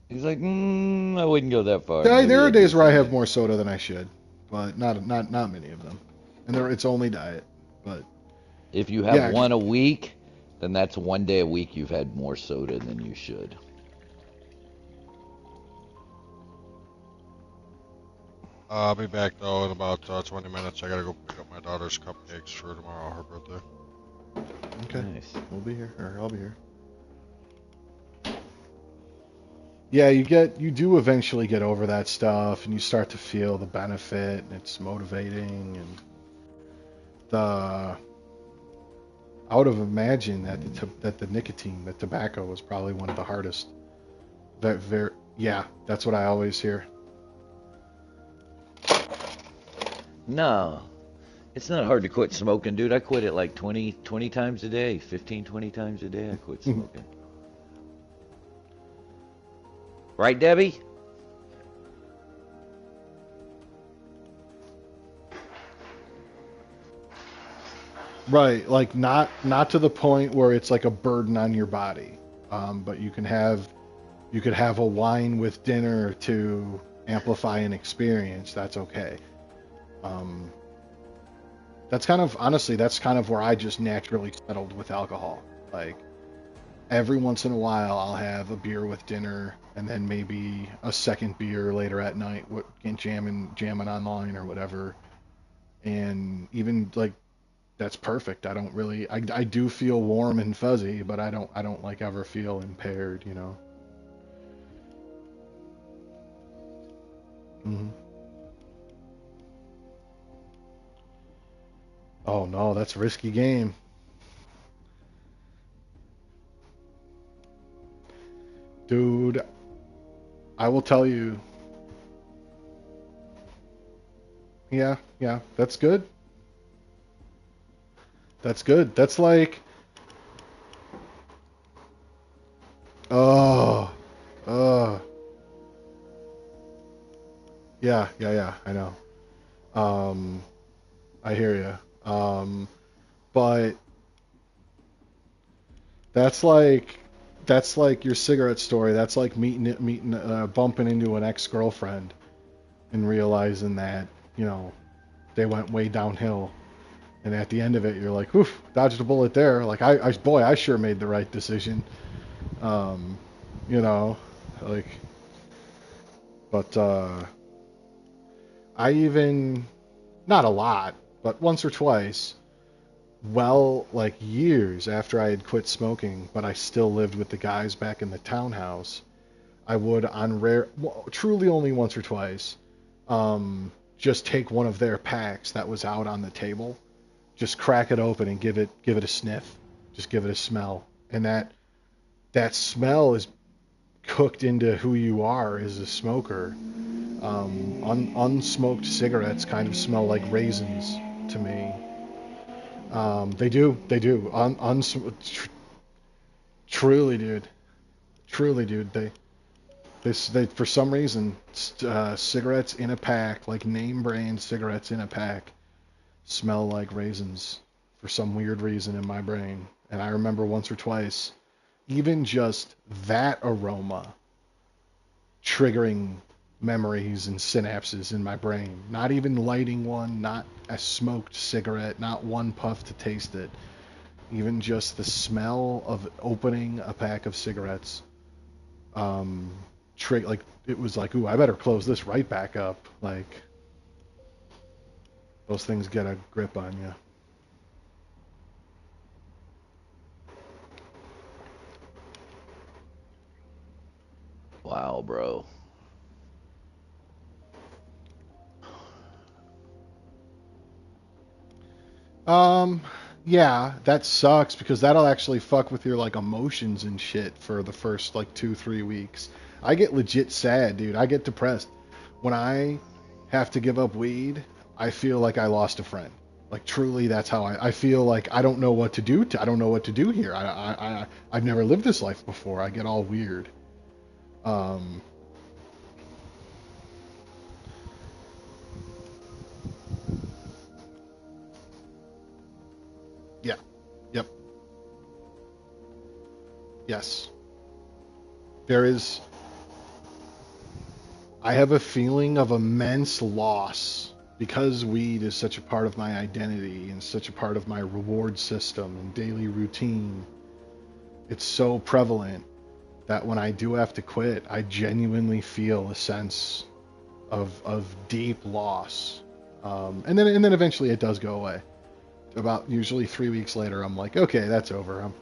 He's like, I wouldn't go that far. there Maybe are a days where I decent have bit. more soda than I should, but not many of them. And it's only diet, but If you have yeah, one a week, then that's one day a week you've had more soda than you should. I'll be back though in about 20 minutes. I gotta go pick up my daughter's cupcakes for tomorrow, her birthday. okay, Nice. we'll be here, or I'll be here. Yeah, you do eventually get over that stuff, and you start to feel the benefit, and it's motivating, and the I would have imagined that the nicotine, the tobacco, was probably one of the hardest. Yeah, that's what I always hear. No, it's not hard to quit smoking, dude. I quit it like 20 times a day, 15, 20 times a day I quit smoking. Right, Debbie? Right, like not to the point where it's like a burden on your body, but you could have a wine with dinner to amplify an experience. That's okay. Um, that's kind of honestly that's kind of where I just naturally settled with alcohol. Like every once in a while, I'll have a beer with dinner, and then maybe a second beer later at night, jamming online or whatever. And even like that's perfect. I don't really I do feel warm and fuzzy, but I don't like ever feel impaired, you know. Hmm. Oh no, that's a risky game, dude. I will tell you. Yeah, yeah, that's good. That's good. That's like, oh, oh, yeah, yeah, yeah. I know. Um, I hear you. But that's like that's like your cigarette story. That's like bumping into an ex-girlfriend and realizing that, you know, they went way downhill. And at the end of it, you're like, oof, dodged a bullet there. Like, boy, I sure made the right decision. Um, you know, like, but I even, not a lot, but once or twice, well, like years after I had quit smoking, but I still lived with the guys back in the townhouse, I would, on rare, well, truly only once or twice, just take one of their packs that was out on the table, just crack it open and give it a sniff, just give it a smell, and that smell is cooked into who you are as a smoker. Unsmoked cigarettes kind of smell like raisins to me. They do. Truly, dude, truly, dude. They for some reason, cigarettes in a pack, like name brand cigarettes in a pack, smell like raisins for some weird reason in my brain. And I remember once or twice, even just that aroma triggering memories and synapses in my brain. Not even lighting one, not a smoked cigarette, not one puff to taste it. Even just the smell of opening a pack of cigarettes, um, like it was like, ooh, I better close this right back up. Like those things get a grip on you. Wow, bro. Um, yeah, that sucks because that'll actually fuck with your like emotions and shit for the first like 2, 3 weeks. I get legit sad, dude. I get depressed when I have to give up weed. I feel like I lost a friend. Like truly, that's how I feel. Like I don't know what to do. I don't know what to do here. I've never lived this life before. I get all weird. Um, yeah, yep, yes. There is. I have a feeling of immense loss because weed is such a part of my identity and such a part of my reward system and daily routine. It's so prevalent that when I do have to quit, I genuinely feel a sense of deep loss. And then eventually it does go away. About usually 3 weeks later, I'm like, okay, that's over.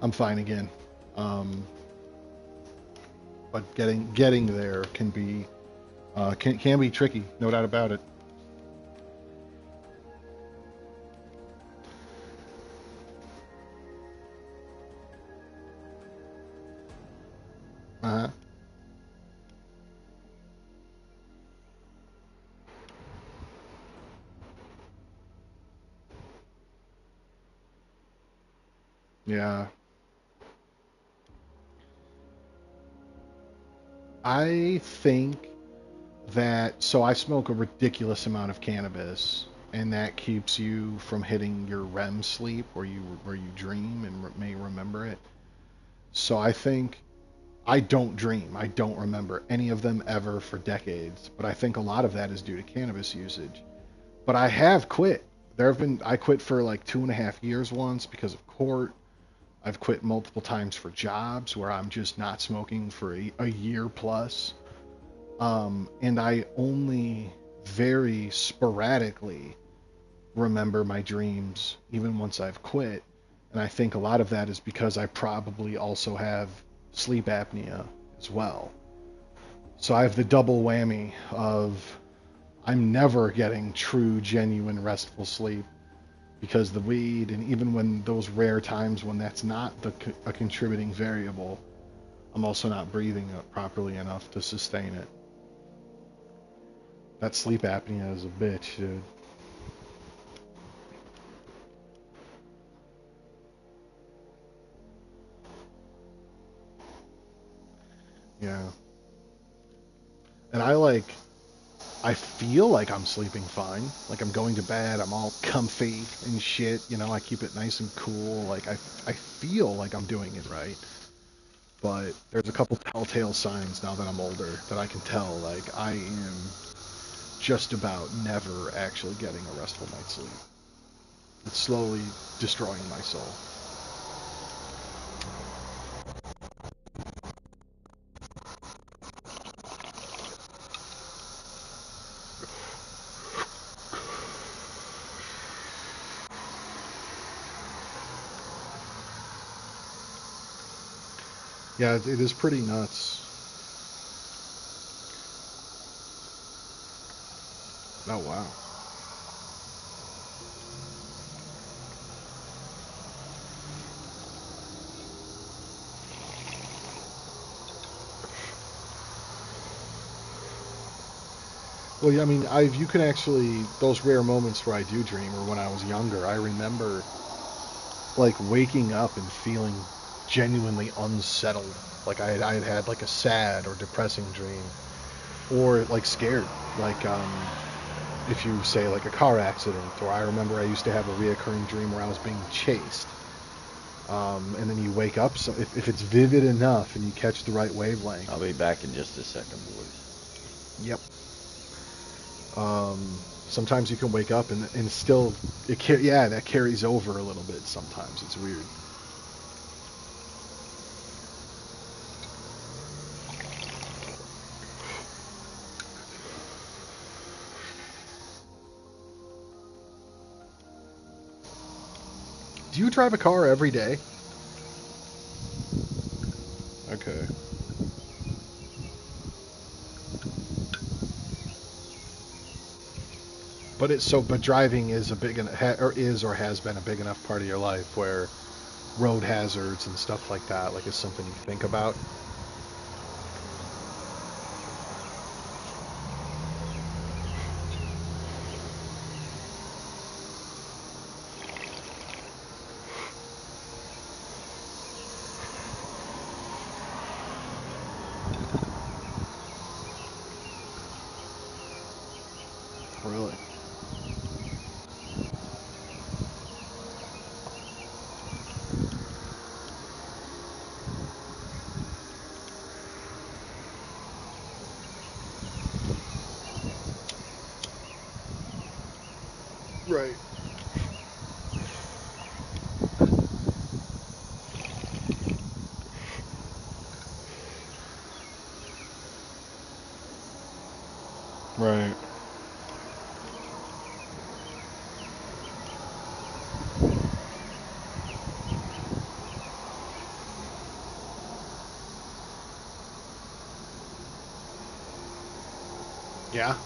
I'm fine again. Um, but getting there can be tricky, no doubt about it. Uh-huh. Yeah. I think that so I smoke a ridiculous amount of cannabis, and that keeps you from hitting your REM sleep where you dream and may remember it. So I think I don't dream. I don't remember any of them ever for decades, but I think a lot of that is due to cannabis usage. But I have quit. I quit for like 2.5 years once because of court. I've quit multiple times for jobs where I'm just not smoking for a year plus. And I only very sporadically remember my dreams, even once I've quit. And I think a lot of that is because I probably also have sleep apnea as well. So I have the double whammy of I'm never getting true, genuine, restful sleep because the weed, and even when those rare times when that's not a contributing variable, I'm also not breathing properly enough to sustain it. That sleep apnea is a bitch, dude. Yeah. And I feel like I'm sleeping fine. Like I'm going to bed, I'm all comfy and shit. I keep it nice and cool. I feel like I'm doing it right. But there's a couple telltale signs now that I'm older that I can tell. Like I am just about never actually getting a restful night's sleep. It's slowly destroying my soul. Yeah, it is pretty nuts. Oh wow. Well, yeah, I mean, you can actually those rare moments where I do dream, or when I was younger, I remember like waking up and feeling genuinely unsettled. Like I had had like a sad or depressing dream, or like scared. Like if you say like a car accident, or I remember I used to have a reoccurring dream where I was being chased. And then you wake up. So if it's vivid enough and you catch the right wavelength, I'll be back in just a second, boys. yep. Um, Sometimes you can wake up and still yeah, that carries over a little bit. Sometimes it's weird. Do you drive a car every day? Okay. but driving is a big or is or has been a big enough part of your life where road hazards and stuff like that like is something you think about. Really? Right. Right. Yeah.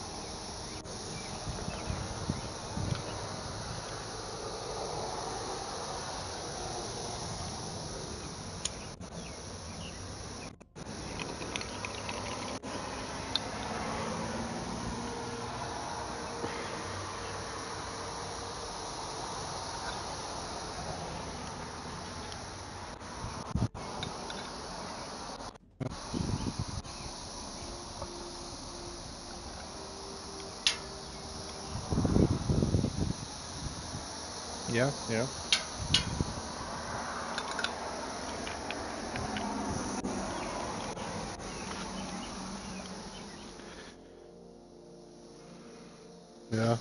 Yeah. Yeah. Yeah.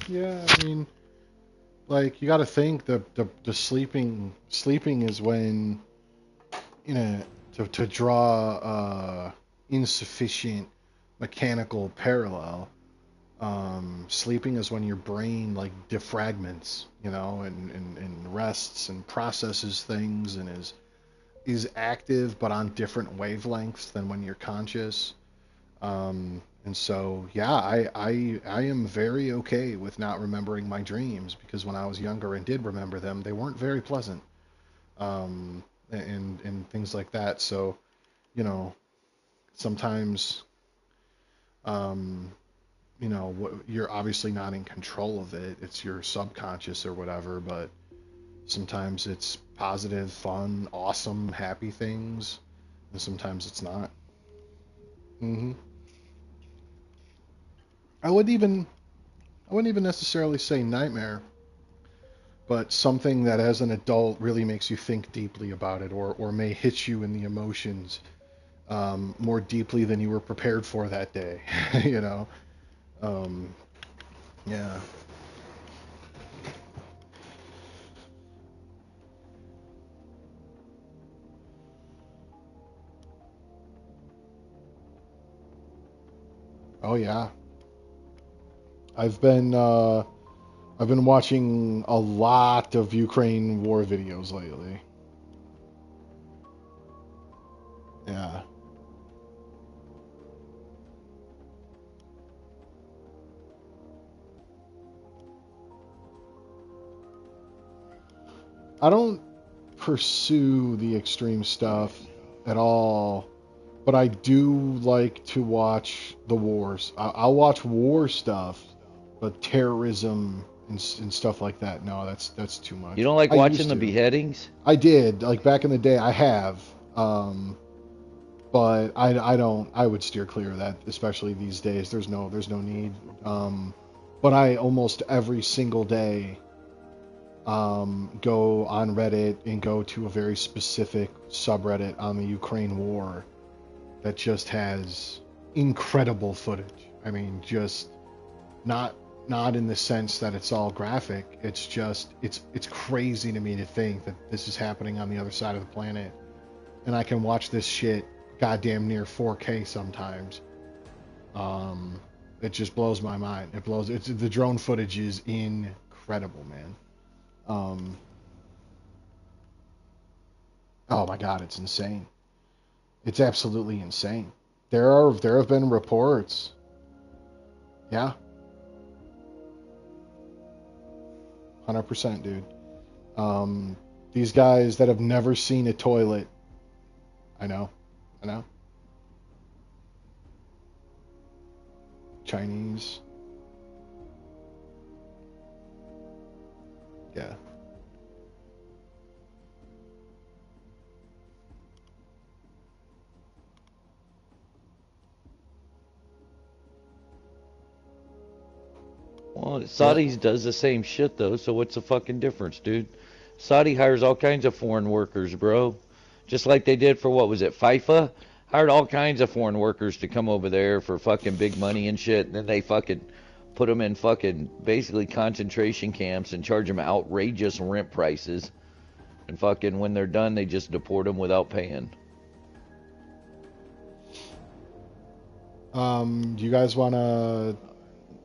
Yeah. I mean, like you got to think the sleeping is when to draw insufficient mechanical parallel. Sleeping is when your brain like defragments, and rests and processes things and is active but on different wavelengths than when you're conscious. And so, yeah, I am very okay with not remembering my dreams because when I was younger and did remember them, they weren't very pleasant. And things like that. So, you know, sometimes, um, you're obviously not in control of it. It's your subconscious or whatever, but sometimes it's positive, fun, awesome, happy things, and sometimes it's not. hmm I wouldn't even I wouldn't even necessarily say nightmare, but something that as an adult really makes you think deeply about it, or may hit you in the emotions more deeply than you were prepared for that day. you know, um, yeah. Oh yeah. I've been uh, I've been watching a lot of Ukraine war videos lately. Yeah. I don't pursue the extreme stuff at all, but I do like to watch the wars. I'll watch war stuff, but terrorism and stuff like that, no, that's too You much. don't like I watching used the to. beheadings? I did, like back in the day, I have. But I don't. I would steer clear of that, especially these days. There's no need. But I almost every single day go on Reddit and go to a very specific subreddit on the Ukraine war that just has incredible footage. I mean, just not not in the sense that it's all graphic. It's just it's crazy to me to think that this is happening on the other side of the planet, and I can watch this shit goddamn near 4K sometimes. Um, It just blows my mind. The drone footage is incredible, man. Oh my God, it's insane. It's absolutely insane. There have been reports. Yeah, 100%, dude. These guys that have never seen a toilet. I know. Chinese. Yeah. Well, Yep. Saudis does the same shit though, so what's the fucking difference, dude? Saudi hires all kinds of foreign workers, bro. Just like they did for what was it, FIFA? Hired all kinds of foreign workers to come over there for fucking big money and shit, and then they fucking put them in fucking basically concentration camps and charge them outrageous rent prices. And fucking when they're done, they just deport them without paying. Do you guys want to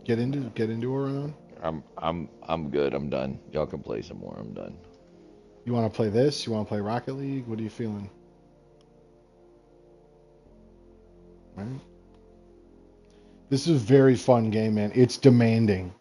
get into a round? I'm good. I'm done. Y'all can play some more. I'm done. You want to play this? You want to play Rocket League? What are you feeling? All right. This is a very fun game, man. It's demanding.